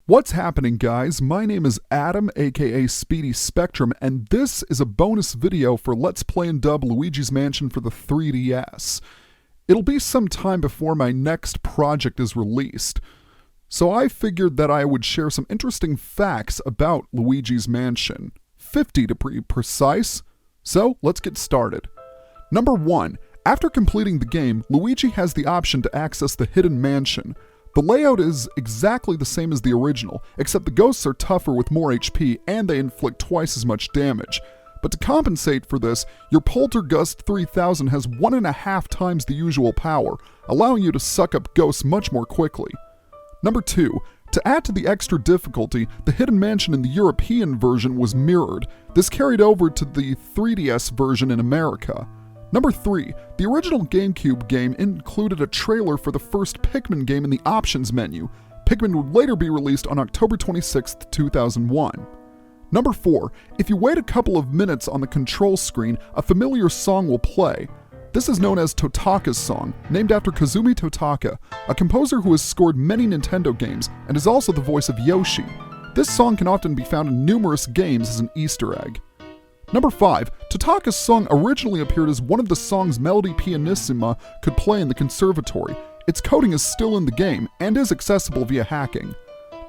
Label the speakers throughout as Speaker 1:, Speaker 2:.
Speaker 1: What's happening, guys? My name is Adam, aka Speedy Spectrum, and this is a bonus video for Let's Play and Dub Luigi's Mansion for the 3DS. It'll be some time before my next project is released, so I figured that I would share some interesting facts about Luigi's Mansion. 50 to be precise. So, let's get started. Number 1. After completing the game, Luigi has the option to access the Hidden Mansion. The layout is exactly the same as the original, except the ghosts are tougher with more HP and they inflict twice as much damage. But to compensate for this, your Poltergust 3000 has 1.5 times the usual power, allowing you to suck up ghosts much more quickly. Number 2. To add to the extra difficulty, the Hidden Mansion in the European version was mirrored. This carried over to the 3DS version in America. Number 3. The original GameCube game included a trailer for the first Pikmin game in the options menu. Pikmin would later be released on October 26, 2001. Number 4. If you wait a couple of minutes on the control screen, a familiar song will play. This is known as Totaka's song, named after Kazumi Totaka, a composer who has scored many Nintendo games and is also the voice of Yoshi. This song can often be found in numerous games as an Easter egg. Number 5. Totaka's song originally appeared as one of the songs Melody Pianissima could play in the conservatory. Its coding is still in the game and is accessible via hacking.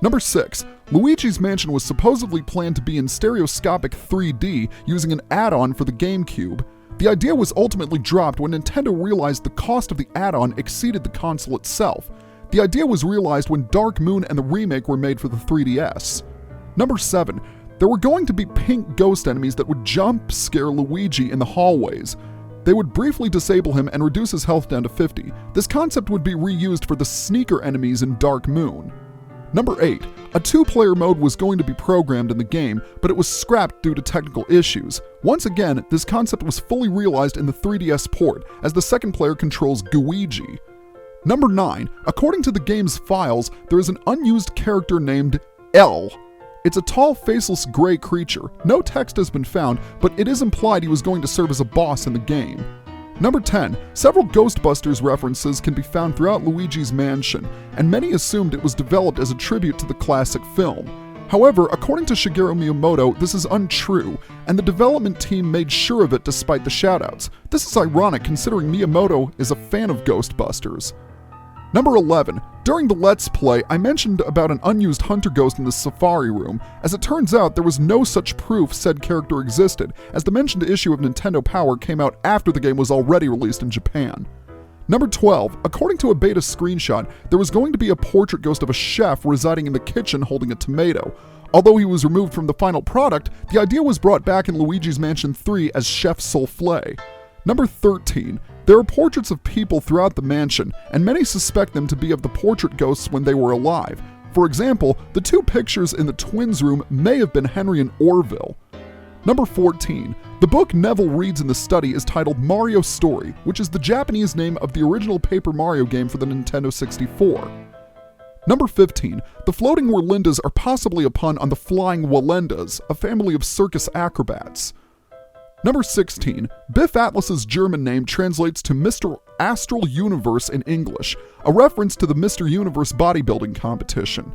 Speaker 1: Number 6. Luigi's Mansion was supposedly planned to be in stereoscopic 3D using an add-on for the GameCube. The idea was ultimately dropped when Nintendo realized the cost of the add-on exceeded the console itself. The idea was realized when Dark Moon and the remake were made for the 3DS. Number 7. There were going to be pink ghost enemies that would jump scare Luigi in the hallways. They would briefly disable him and reduce his health down to 50. This concept would be reused for the sneaker enemies in Dark Moon. Number 8. A 2-player mode was going to be programmed in the game, but it was scrapped due to technical issues. Once again, this concept was fully realized in the 3DS port, as the second player controls Luigi. Number 9. According to the game's files, there is an unused character named L. It's a tall, faceless gray creature. No text has been found, but it is implied he was going to serve as a boss in the game. Number 10. Several Ghostbusters references can be found throughout Luigi's Mansion, and many assumed it was developed as a tribute to the classic film. However, according to Shigeru Miyamoto, this is untrue, and the development team made sure of it despite the shoutouts. This is ironic considering Miyamoto is a fan of Ghostbusters. Number 11. During the Let's Play, I mentioned about an unused hunter ghost in the Safari Room. As it turns out, there was no such proof said character existed, as the mentioned issue of Nintendo Power came out after the game was already released in Japan. Number 12. According to a beta screenshot, there was going to be a portrait ghost of a chef residing in the kitchen holding a tomato. Although he was removed from the final product, the idea was brought back in Luigi's Mansion 3 as Chef Soufflé. Number 13. There are portraits of people throughout the mansion, and many suspect them to be of the portrait ghosts when they were alive. For example, the 2 pictures in the twins' room may have been Henry and Orville. Number 14. The book Neville reads in the study is titled Mario Story, which is the Japanese name of the original Paper Mario game for the Nintendo 64. Number 15. The floating Werlindas are possibly a pun on the flying Walendas, a family of circus acrobats. Number 16. Biff Atlas's German name translates to Mr. Astral Universe in English, a reference to the Mr. Universe bodybuilding competition.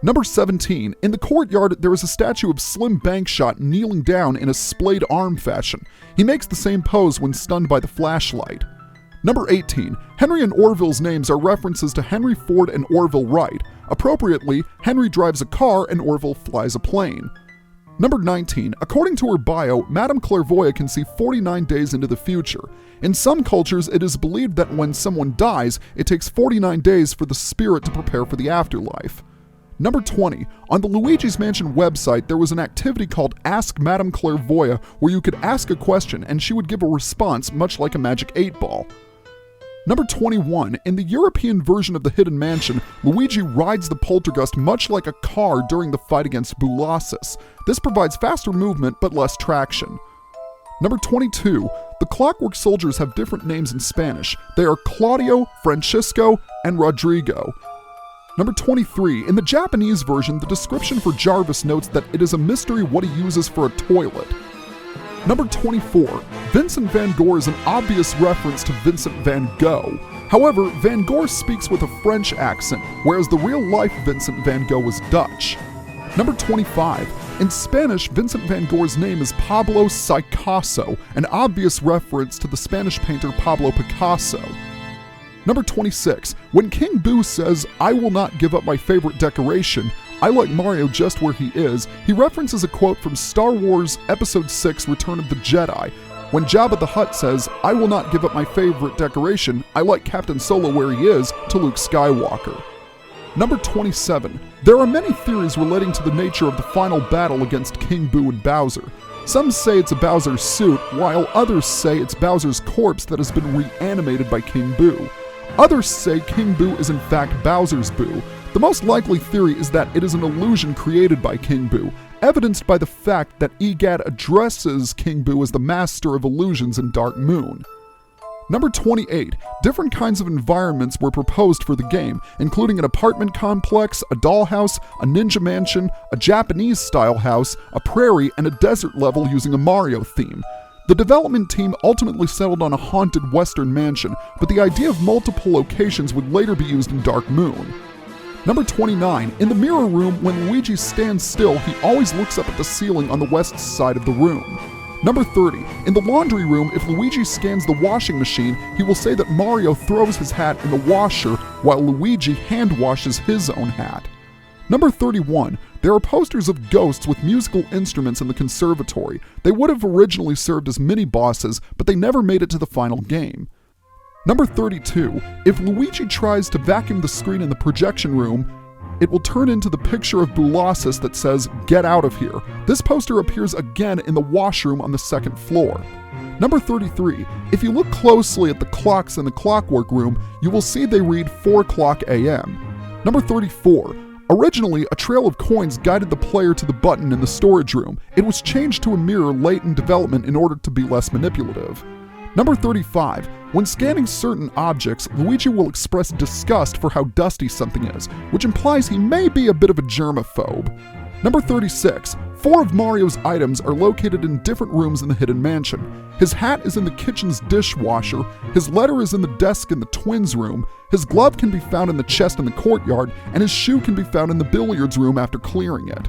Speaker 1: Number 17. In the courtyard, there is a statue of Slim Bankshot kneeling down in a splayed arm fashion. He makes the same pose when stunned by the flashlight. Number 18. Henry and Orville's names are references to Henry Ford and Orville Wright. Appropriately, Henry drives a car and Orville flies a plane. Number 19. According to her bio, Madame Clairvoyant can see 49 days into the future. In some cultures, it is believed that when someone dies, it takes 49 days for the spirit to prepare for the afterlife. Number 20. On the Luigi's Mansion website, there was an activity called Ask Madame Clairvoyant, where you could ask a question and she would give a response much like a magic 8-ball. Number 21. In the European version of the Hidden Mansion, Luigi rides the Poltergust much like a car during the fight against Boolossus. This provides faster movement but less traction. Number 22. The Clockwork soldiers have different names in Spanish. They are Claudio, Francisco, and Rodrigo. Number 23. In the Japanese version, the description for Jarvis notes that it is a mystery what he uses for a toilet. Number 24. Vincent van Gogh is an obvious reference to Vincent van Gogh. However, Van Gogh speaks with a French accent, whereas the real-life Vincent van Gogh was Dutch. Number 25. In Spanish, Vincent van Gogh's name is Pablo Picasso, an obvious reference to the Spanish painter Pablo Picasso. Number 26. When King Boo says, "I will not give up my favorite decoration, I like Mario just where he is," he references a quote from Star Wars Episode 6 Return of the Jedi. When Jabba the Hutt says, "I will not give up my favorite decoration, I like Captain Solo where he is," to Luke Skywalker. Number 27. There are many theories relating to the nature of the final battle against King Boo and Bowser. Some say it's a Bowser suit, while others say it's Bowser's corpse that has been reanimated by King Boo. Others say King Boo is in fact Bowser's Boo. The most likely theory is that it is an illusion created by King Boo, evidenced by the fact that EGAD addresses King Boo as the master of illusions in Dark Moon. Number 28. Different kinds of environments were proposed for the game, including an apartment complex, a dollhouse, a ninja mansion, a Japanese-style house, a prairie, and a desert level using a Mario theme. The development team ultimately settled on a haunted western mansion, but the idea of multiple locations would later be used in Dark Moon. Number 29. In the mirror room, when Luigi stands still, he always looks up at the ceiling on the west side of the room. Number 30. In the laundry room, if Luigi scans the washing machine, he will say that Mario throws his hat in the washer while Luigi hand washes his own hat. Number 31. There are posters of ghosts with musical instruments in the conservatory. They would have originally served as mini-bosses, but they never made it to the final game. Number 32. If Luigi tries to vacuum the screen in the projection room, it will turn into the picture of Boolossus that says, "Get out of here." This poster appears again in the washroom on the second floor. Number 33. If you look closely at the clocks in the Clockwork room, you will see they read 4 o'clock a.m. Number 34. Originally, a trail of coins guided the player to the button in the storage room. It was changed to a mirror late in development in order to be less manipulative. Number 35. When scanning certain objects, Luigi will express disgust for how dusty something is, which implies he may be a bit of a germaphobe. Number 36. 4 of Mario's items are located in different rooms in the Hidden Mansion. His hat is in the kitchen's dishwasher, his letter is in the desk in the twins' room, his glove can be found in the chest in the courtyard, and his shoe can be found in the billiards room after clearing it.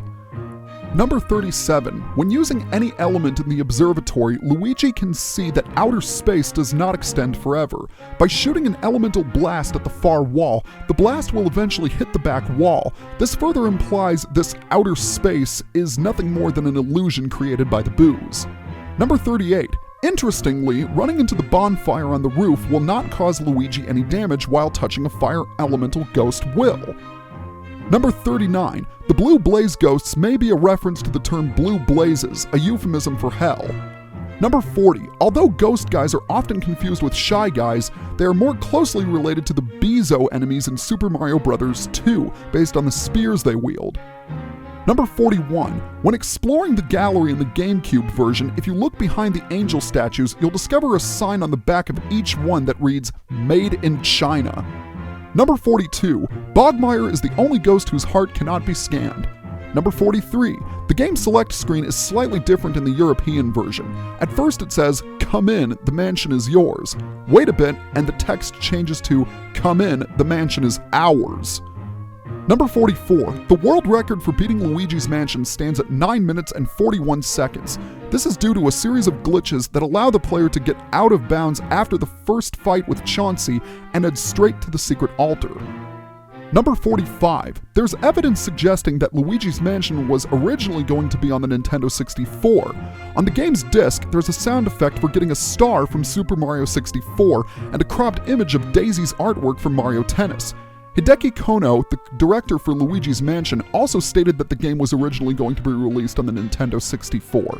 Speaker 1: Number 37. When using any element in the observatory, Luigi can see that outer space does not extend forever. By shooting an elemental blast at the far wall, the blast will eventually hit the back wall. This further implies this outer space is nothing more than an illusion created by the Boos. Number 38. Interestingly, running into the bonfire on the roof will not cause Luigi any damage, while touching a fire elemental ghost will. Number 39. The blue blaze ghosts may be a reference to the term blue blazes, a euphemism for hell. Number 40. Although ghost guys are often confused with shy guys, they are more closely related to the Bezo enemies in Super Mario Bros. 2, based on the spears they wield. Number 41. When exploring the gallery in the GameCube version, if you look behind the angel statues, you'll discover a sign on the back of each one that reads, "Made in China." Number 42. Bogmire is the only ghost whose heart cannot be scanned. Number 43. The game select screen is slightly different in the European version. At first it says, "Come in, the mansion is yours." Wait a bit, and the text changes to, "Come in, the mansion is ours." Number 44. The world record for beating Luigi's Mansion stands at 9 minutes and 41 seconds. This is due to a series of glitches that allow the player to get out of bounds after the first fight with Chauncey and head straight to the secret altar. Number 45. There's evidence suggesting that Luigi's Mansion was originally going to be on the Nintendo 64. On the game's disc, there's a sound effect for getting a star from Super Mario 64 and a cropped image of Daisy's artwork from Mario Tennis. Hideki Kono, the director for Luigi's Mansion, also stated that the game was originally going to be released on the Nintendo 64.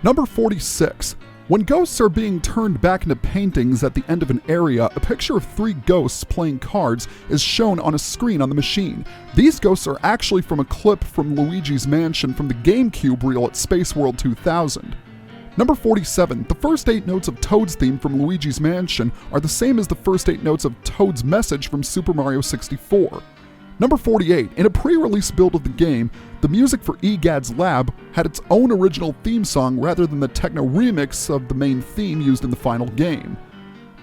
Speaker 1: Number 46. When ghosts are being turned back into paintings at the end of an area, a picture of 3 ghosts playing cards is shown on a screen on the machine. These ghosts are actually from a clip from Luigi's Mansion from the GameCube reel at Space World 2000. Number 47. The first 8 notes of Toad's theme from Luigi's Mansion are the same as the first 8 notes of Toad's message from Super Mario 64. Number 48, in a pre-release build of the game, the music for EGAD's Lab had its own original theme song rather than the techno remix of the main theme used in the final game.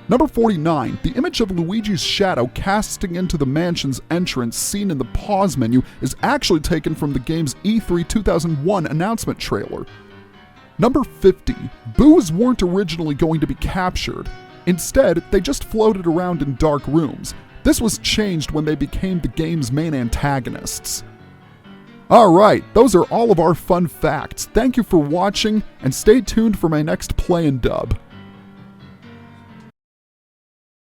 Speaker 1: Number 49, the image of Luigi's shadow casting into the mansion's entrance seen in the pause menu is actually taken from the game's E3 2001 announcement trailer. Number 50, boos weren't originally going to be captured. Instead, they just floated around in dark rooms. This was changed when they became the game's main antagonists. Alright, those are all of our fun facts. Thank you for watching, and stay tuned for my next play and dub.